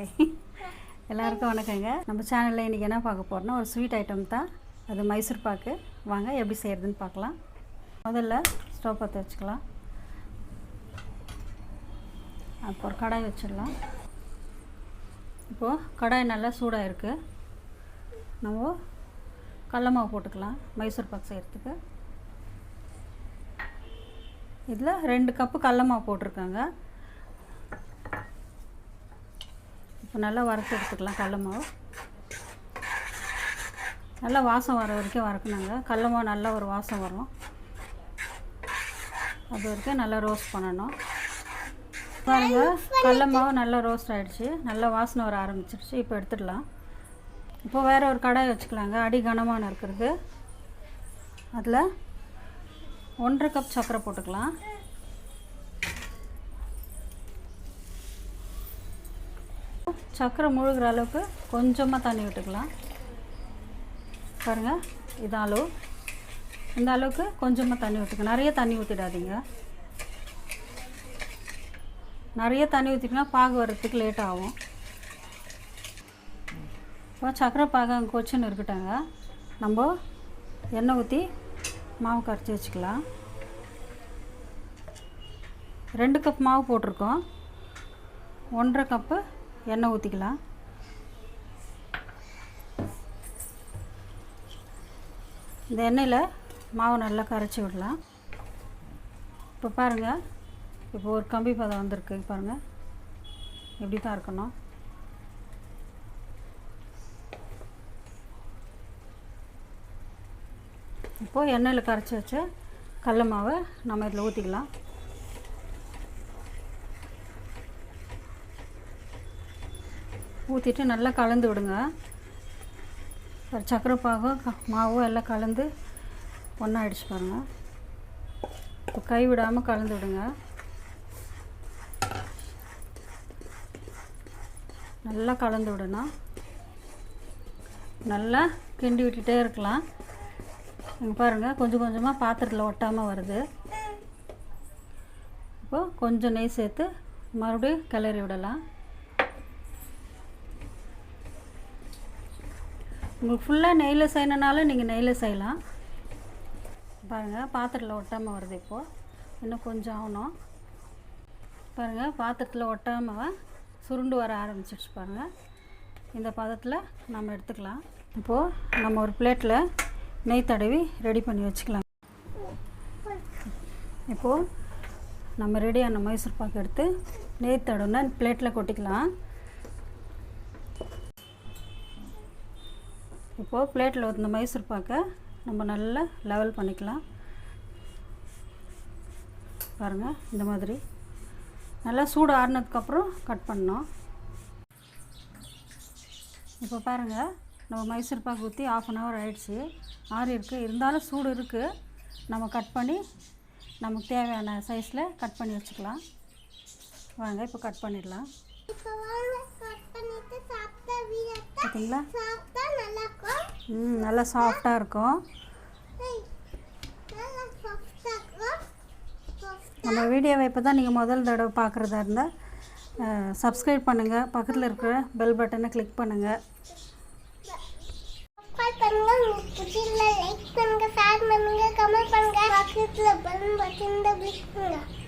Hi எல்லாருக்கும் வணக்கங்க. நம்ம சேனலில் இன்றைக்கி என்ன பார்க்க போகிறோன்னா ஒரு ஸ்வீட் ஐட்டம் தான். அது மைசூர் பாக்கு. வாங்க எப்படி செய்கிறதுன்னு பார்க்கலாம். முதல்ல ஸ்டவ் பற்ற வச்சுக்கலாம். அப்போ ஒரு கடாய் வச்சிடலாம். இப்போது கடாய் நல்லா சூடாக இருக்குது. நம்ம கடல மாவு போட்டுக்கலாம் மைசூர் பாக்கு செய்கிறதுக்கு. இதில் 2 கப்பு கடல மாவு போட்டிருக்காங்க. இப்போ நல்லா வறுத்து எடுத்துக்கலாம். கடல மாவு நல்லா வாசம் வர வரைக்கும் வறுக்கணுங்க. கடல மாவு நல்லா ஒரு வாசம் வரும், அது வரைக்கும் நல்லா ரோஸ்ட் பண்ணணும். பாருங்க, கடல மாவு நல்லா ரோஸ்ட் ஆகிடுச்சு, நல்லா வாசனை வர ஆரம்பிச்சிடுச்சு. இப்போ எடுத்துடலாம். இப்போ வேறு ஒரு கடாய் வச்சுக்கலாங்க. அடி கனமான இருக்கிறது. அதில் 1.5 கப் சர்க்கரை போட்டுக்கலாம். சர்க்கரை முழுகிற அளவுக்கு கொஞ்சமாக தண்ணி விட்டுக்கலாம். பாருங்கள், இது அளவு. இந்த அளவுக்கு கொஞ்சமாக தண்ணி ஊற்றிக்கலாம். நிறைய தண்ணி ஊற்றிடாதீங்க. நிறைய தண்ணி ஊற்றிக்கலாம், பாகு வர்றதுக்கு லேட் ஆகும். இப்போ சர்க்கரை பாகு அங்கே கொச்சின்னு இருக்கட்டாங்க. நம்ம எண்ணெய் ஊற்றி மாவு கரைச்சி வச்சுக்கலாம். 2 கப் மாவு போட்டிருக்கோம். 1.5 கப்பு எண்ணெய் ஊற்றிக்கலாம். இந்த எண்ணெயில் மாவு நல்லா கரைச்சி விடலாம். இப்போ பாருங்கள், இப்போ ஒரு கம்பி பதம் வந்திருக்கு. பாருங்கள், இப்படி தான் இருக்கணும். இப்போது எண்ணெயில் கரைச்சி வச்ச கடல மாவை நம்ம இதில் ஊற்றிக்கலாம். ஊற்றிட்டு நல்லா கலந்து விடுங்க. சர்க்கரை பாகும் மாவும் எல்லாம் கலந்து ஒன்றாயிடுச்சு பாருங்கள். இப்போ கை விடாமல் கலந்து விடுங்க. நல்லா கலந்து விடணும். நல்லா கிண்டி விட்டுட்டே இருக்கலாம். இங்கே பாருங்கள், கொஞ்சம் கொஞ்சமாக பாத்திரத்தில் ஒட்டாமல் வருது. இப்போது கொஞ்சம் நெய் சேர்த்து மறுபடியும் கிளறி விடலாம். உங்களுக்கு ஃபுல்லாக நெய்யில் செய்யணுனாலும் நீங்கள் நெய்யில் செய்யலாம். பாருங்கள், பாத்திரத்தில் ஒட்டாமல் வருது. இப்போது இன்னும் கொஞ்சம் ஆகணும். பாருங்கள், பாத்திரத்தில் ஒட்டாமல் சுருண்டு வர ஆரம்பிச்சிடுச்சு. பாருங்கள், இந்த பதத்தில் நம்ம எடுத்துக்கலாம். இப்போது நம்ம ஒரு பிளேட்டில் நெய் தடவி ரெடி பண்ணி வச்சுக்கலாம். இப்போது நம்ம ரெடியான மைசூர் பாக்கு எடுத்து நெய் தடவுனா பிளேட்டில் கொட்டிக்கலாம். இப்போது பிளேட்டில் ஊற்றின மைசூர் பாக்கை நம்ம நல்லா லெவல் பண்ணிக்கலாம். பாருங்கள், இந்த மாதிரி நல்லா சூடு ஆறுனதுக்கப்புறம் கட் பண்ணோம். இப்போ பாருங்கள், நம்ம மைசூர் பாக்கு ஊற்றி 1/2 hour ஆகிடுச்சு. ஆறி இருக்குது, இருந்தாலும் சூடு இருக்குது. நம்ம கட் பண்ணி நமக்கு தேவையான சைஸில் கட் பண்ணி வச்சுக்கலாம். வாங்க, இப்போ கட் பண்ணிடலாம். பார்த்தீங்களா, நல்லா சாஃப்டாக இருக்கும். நம்ம வீடியோவை இப்போ தான் நீங்கள் முதல் தடவை பார்க்குறதா இருந்தால் சப்ஸ்கிரைப் பண்ணுங்கள். பக்கத்தில் இருக்கிற பெல் பட்டனை கிளிக் பண்ணுங்கள். லைக் பண்ணுங்கள், ஷேர் பண்ணுங்கள், கமெண்ட் பண்ணுங்கள். பக்கத்தில் பெல் பட்டனை கிளிக் பண்ணுங்கள்.